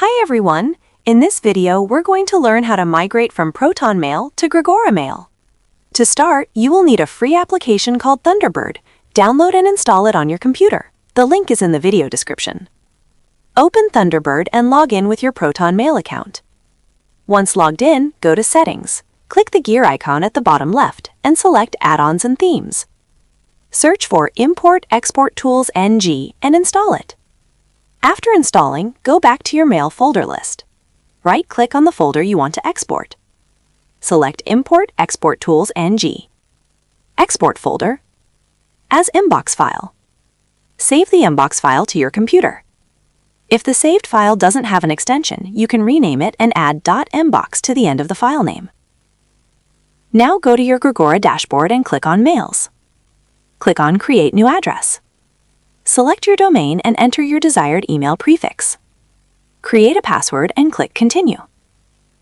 Hi everyone! In this video, we're going to learn how to migrate from Proton Mail to Grigora Mail. To start, you will need a free application called Thunderbird. Download and install it on your computer. The link is in the video description. Open Thunderbird and log in with your Proton Mail account. Once logged in, go to Settings. Click the gear icon at the bottom left and select Add-ons and Themes. Search for Import Export Tools NG and install it. After installing, go back to your Mail folder list. Right-click on the folder you want to export. Select Import Export Tools NG. Export folder as Inbox file. Save the Inbox file to your computer. If the saved file doesn't have an extension, you can rename it and add .mbox to the end of the file name. Now go to your Grigora dashboard and click on Mails. Click on Create New Address. Select your domain and enter your desired email prefix. Create a password and click Continue.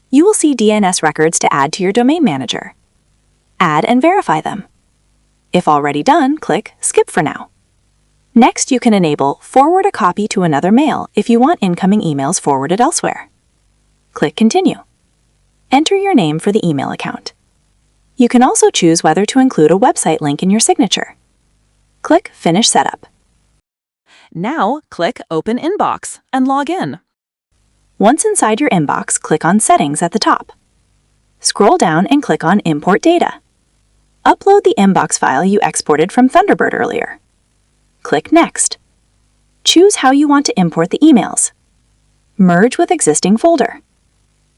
You will see DNS records to add to your domain manager. Add and verify them. If already done, click Skip for now. Next, you can enable Forward a copy to another mail if you want incoming emails forwarded elsewhere. Click Continue. Enter your name for the email account. You can also choose whether to include a website link in your signature. Click Finish Setup. Now, click Open Inbox and log in. Once inside your inbox, click on Settings at the top. Scroll down and click on Import Data. Upload the inbox file you exported from Thunderbird earlier. Click Next. Choose how you want to import the emails. Merge with existing folder.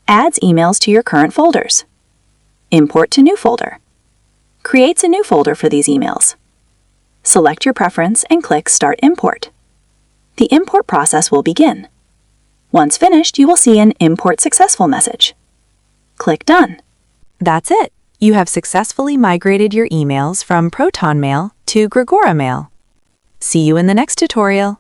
Adds emails to your current folders. Import to new folder. Creates a new folder for these emails. Select your preference and click Start Import. The import process will begin. Once finished, you will see an Import Successful message. Click Done. That's it! You have successfully migrated your emails from Proton Mail to Grigora Mail. See you in the next tutorial.